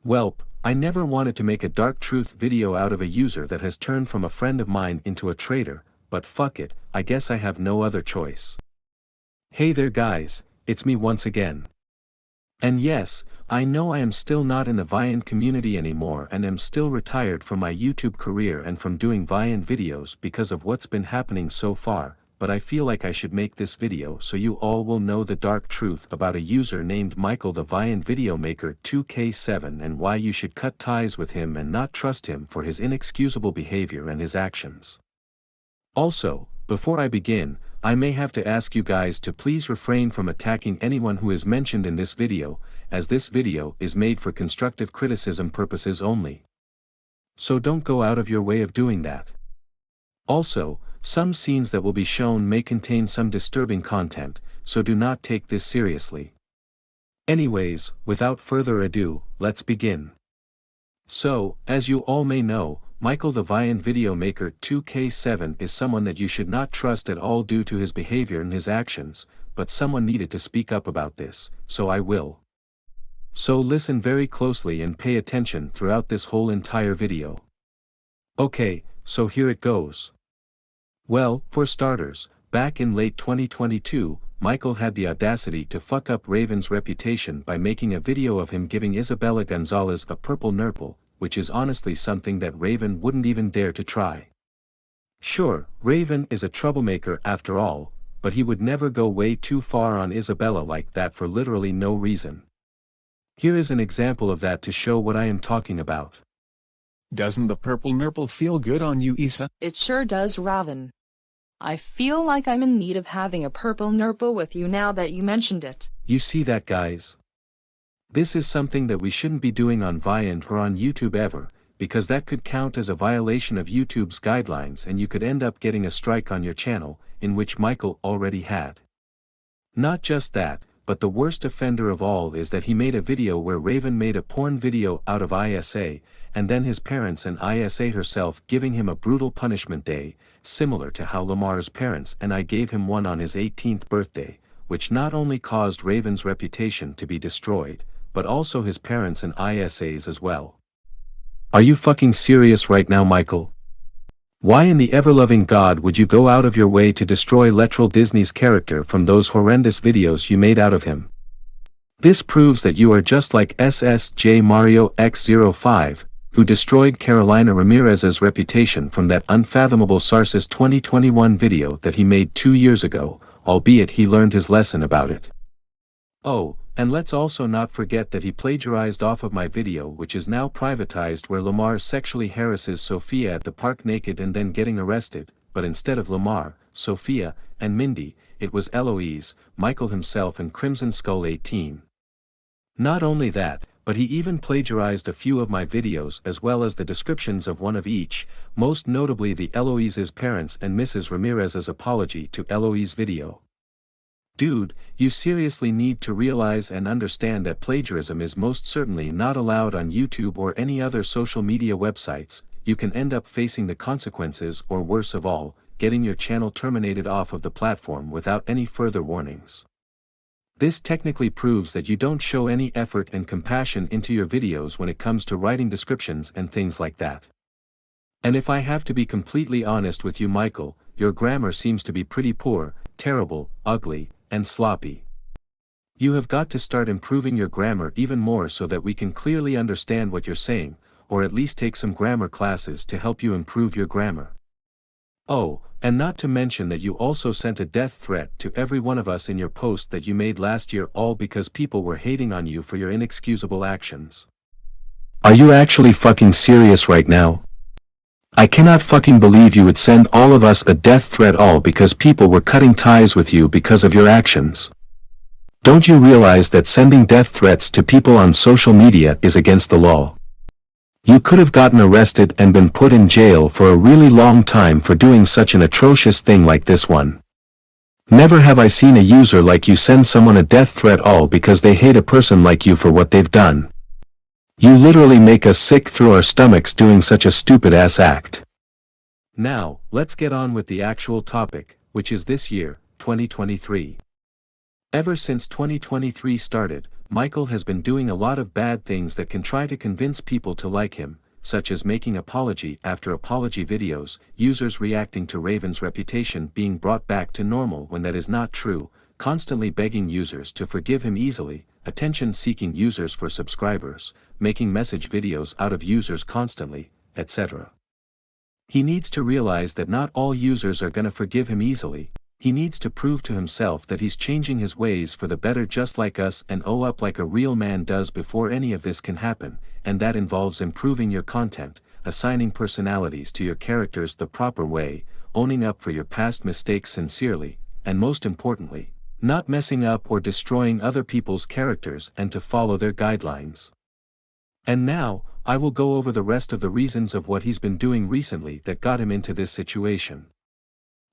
Welp, I never wanted to make a dark truth video out of a user that has turned from a friend of mine into a traitor, but fuck it, I guess I have no other choice. Hey there guys, it's me once again. And yes, I know I am still not in the Vyond community anymore and am still retired from my YouTube career and from doing Vyond videos because of what's been happening so far, but I feel like I should make this video so you all will know the dark truth about a user named Michael the Vyond video maker 2K7 and why you should cut ties with him and not trust him for his inexcusable behavior and his actions. Also, before I begin, I may have to ask you guys to please refrain from attacking anyone who is mentioned in this video, as this video is made for constructive criticism purposes only. So don't go out of your way of doing that. Also, some scenes that will be shown may contain some disturbing content, so do not take this seriously. Anyways, without further ado, let's begin. So, as you all may know, Michael the Vyond video maker 2K7 is someone that you should not trust at all due to his behavior and his actions, but someone needed to speak up about this, so I will. So listen very closely and pay attention throughout this whole entire video. Okay, so here it goes. Well, for starters, back in late 2022, Michael had the audacity to fuck up Raven's reputation by making a video of him giving Isabella Gonzalez a purple nurple, which is honestly something that Raven wouldn't even dare to try. Sure, Raven is a troublemaker after all, but he would never go way too far on Isabella like that for literally no reason. Here is an example of that to show what I am talking about. Doesn't the purple nurple feel good on you, Isa? It sure does, Raven. I feel like I'm in need of having a purple nurple with you now that you mentioned it. You see that, guys? This is something that we shouldn't be doing on Vyond or on YouTube ever, because that could count as a violation of YouTube's guidelines and you could end up getting a strike on your channel, in which Michael already had. Not just that, but the worst offender of all is that he made a video where Raven made a porn video out of ISA, and then his parents and ISA herself giving him a brutal punishment day, similar to how Lamar's parents and I gave him one on his 18th birthday, which not only caused Raven's reputation to be destroyed, but also his parents and ISA's as well. Are you fucking serious right now, Michael? Why in the ever-loving God would you go out of your way to destroy Letral Disney's character from those horrendous videos you made out of him? This proves that you are just like SSJ Mario X05, who destroyed Carolina Ramirez's reputation from that unfathomable Sarsis 2021 video that he made 2 years ago, albeit he learned his lesson about it. Oh, and let's also not forget that he plagiarized off of my video, which is now privatized, where Lamar sexually harasses Sophia at the park naked and then getting arrested, but instead of Lamar, Sophia, and Mindy, it was Eloise, Michael himself and Crimson Skull 18. Not only that, but he even plagiarized a few of my videos as well as the descriptions of one of each, most notably the Eloise's parents and Mrs. Ramirez's apology to Eloise video. Dude, you seriously need to realize and understand that plagiarism is most certainly not allowed on YouTube or any other social media websites. You can end up facing the consequences, or worse of all, getting your channel terminated off of the platform without any further warnings. This technically proves that you don't show any effort and compassion into your videos when it comes to writing descriptions and things like that. And if I have to be completely honest with you, Michael, your grammar seems to be pretty poor, terrible, ugly, and sloppy. You have got to start improving your grammar even more so that we can clearly understand what you're saying, or at least take some grammar classes to help you improve your grammar. Oh, and not to mention that you also sent a death threat to every one of us in your post that you made last year, all because people were hating on you for your inexcusable actions. Are you actually fucking serious right now? I cannot fucking believe you would send all of us a death threat, all because people were cutting ties with you because of your actions. Don't you realize that sending death threats to people on social media is against the law? You could have gotten arrested and been put in jail for a really long time for doing such an atrocious thing like this one. Never have I seen a user like you send someone a death threat all because they hate a person like you for what they've done. You literally make us sick through our stomachs doing such a stupid-ass act. Now, let's get on with the actual topic, which is this year, 2023. Ever since 2023 started, Michael has been doing a lot of bad things that can try to convince people to like him, such as making apology after apology videos, users reacting to Raven's reputation being brought back to normal when that is not true, constantly begging users to forgive him easily, attention-seeking users for subscribers, making message videos out of users constantly, etc. He needs to realize that not all users are gonna forgive him easily. He needs to prove to himself that he's changing his ways for the better just like us and owe up like a real man does before any of this can happen, and that involves improving your content, assigning personalities to your characters the proper way, owning up for your past mistakes sincerely, and most importantly, not messing up or destroying other people's characters and to follow their guidelines. And now, I will go over the rest of the reasons of what he's been doing recently that got him into this situation.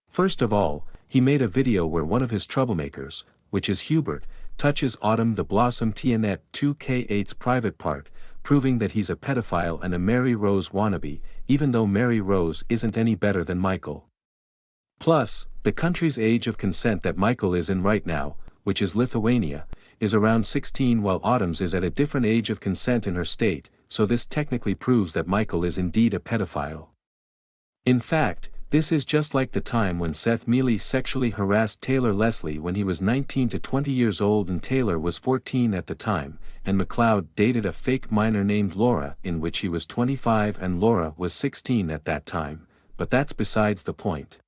First of all, he made a video where one of his troublemakers, which is Hubert, touches Autumn the Blossom Tianet 2K8's private part, proving that he's a pedophile and a Mary Rose wannabe, even though Mary Rose isn't any better than Michael. Plus, the country's age of consent that Michael is in right now, which is Lithuania, is around 16 while Autumn's is at a different age of consent in her state, so this technically proves that Michael is indeed a pedophile. In fact, this is just like the time when Seth Mealy sexually harassed Taylor Leslie when he was 19 to 20 years old and Taylor was 14 at the time, and McLeod dated a fake minor named Laura in which he was 25 and Laura was 16 at that time, but that's besides the point.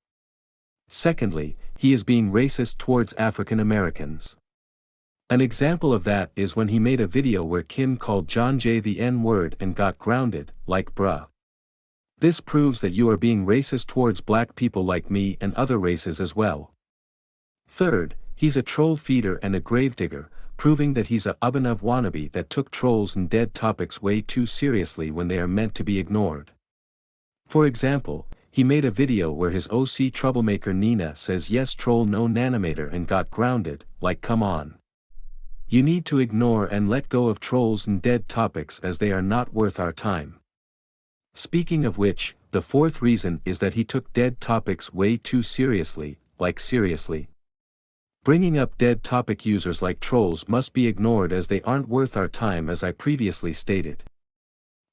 Secondly, he is being racist towards African Americans. An example of that is when he made a video where Kim called John Jay the N-word and got grounded, like bruh. This proves that you are being racist towards black people like me and other races as well. Third, he's a troll feeder and a gravedigger, proving that he's a Abhinav wannabe that took trolls and dead topics way too seriously when they are meant to be ignored. For example, he made a video where his OC troublemaker Nina says yes troll no nanometer and got grounded, like come on. You need to ignore and let go of trolls and dead topics as they are not worth our time. Speaking of which, the fourth reason is that he took dead topics way too seriously, like seriously. Bringing up dead topic users like trolls must be ignored as they aren't worth our time as I previously stated.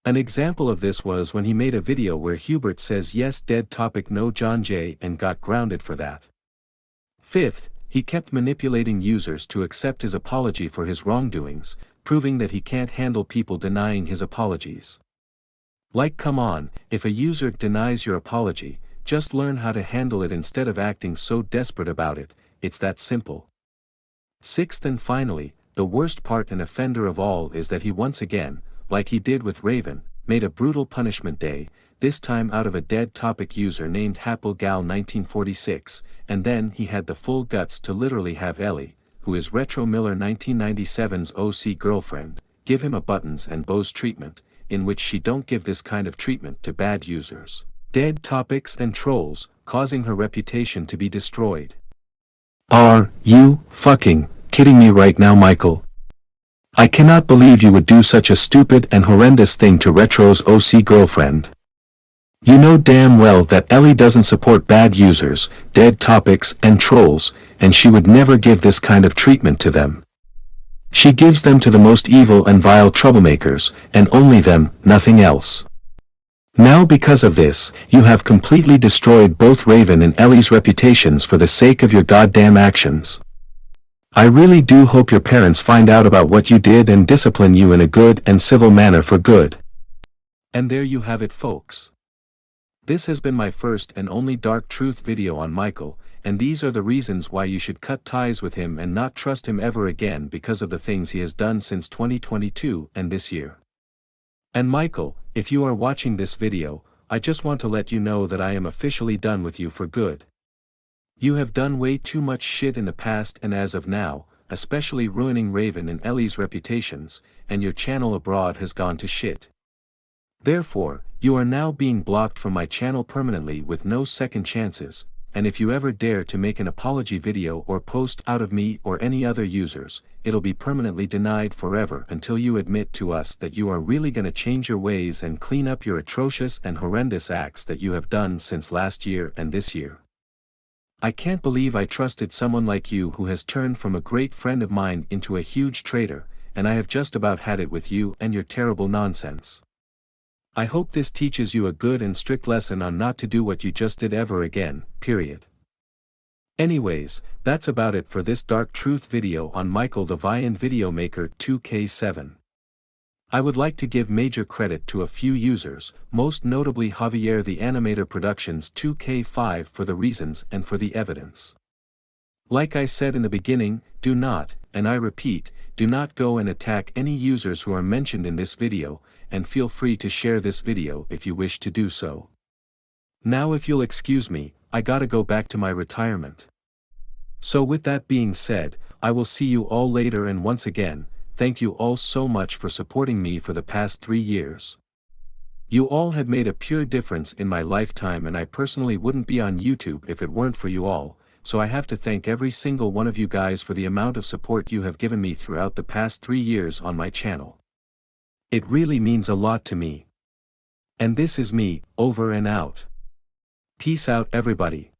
An example of this was when he made a video where Hubert says yes dead topic no John Jay and got grounded for that. Fifth, he kept manipulating users to accept his apology for his wrongdoings, proving that he can't handle people denying his apologies. Like come on, if a user denies your apology, just learn how to handle it instead of acting so desperate about it, it's that simple. Sixth and finally, the worst part and offender of all is that he once again, like he did with Raven, made a brutal punishment day, this time out of a dead topic user named HappleGal1946, and then he had the full guts to literally have Ellie, who is Retro Miller 1997's OC girlfriend, give him a buttons and bows treatment, in which she don't give this kind of treatment to bad users, dead topics and trolls, causing her reputation to be destroyed. Are you fucking kidding me right now, Michael? I cannot believe you would do such a stupid and horrendous thing to Retro's OC girlfriend. You know damn well that Ellie doesn't support bad users, dead topics and trolls, and she would never give this kind of treatment to them. She gives them to the most evil and vile troublemakers, and only them, nothing else. Now because of this, you have completely destroyed both Raven and Ellie's reputations for the sake of your goddamn actions. I really do hope your parents find out about what you did and discipline you in a good and civil manner for good. And there you have it, folks. This has been my first and only Dark Truth video on Michael, and these are the reasons why you should cut ties with him and not trust him ever again because of the things he has done since 2022 and this year. And Michael, if you are watching this video, I just want to let you know that I am officially done with you for good. You have done way too much shit in the past and as of now, especially ruining Raven and Ellie's reputations, and your channel abroad has gone to shit. Therefore, you are now being blocked from my channel permanently with no second chances, and if you ever dare to make an apology video or post out of me or any other users, it'll be permanently denied forever until you admit to us that you are really gonna change your ways and clean up your atrocious and horrendous acts that you have done since last year and this year. I can't believe I trusted someone like you who has turned from a great friend of mine into a huge traitor, and I have just about had it with you and your terrible nonsense. I hope this teaches you a good and strict lesson on not to do what you just did ever again, period. Anyways, that's about it for this Dark Truth video on Michael the Vyond Video Maker 2K7. I would like to give major credit to a few users, most notably Javier the Animator Productions 2K5 for the reasons and for the evidence. Like I said in the beginning, do not, and I repeat, do not go and attack any users who are mentioned in this video, and feel free to share this video if you wish to do so. Now if you'll excuse me, I gotta go back to my retirement. So with that being said, I will see you all later, and once again, thank you all so much for supporting me for the past 3 years. You all had made a pure difference in my lifetime, and I personally wouldn't be on YouTube if it weren't for you all, so I have to thank every single one of you guys for the amount of support you have given me throughout the past 3 years on my channel. It really means a lot to me. And this is me, over and out. Peace out everybody.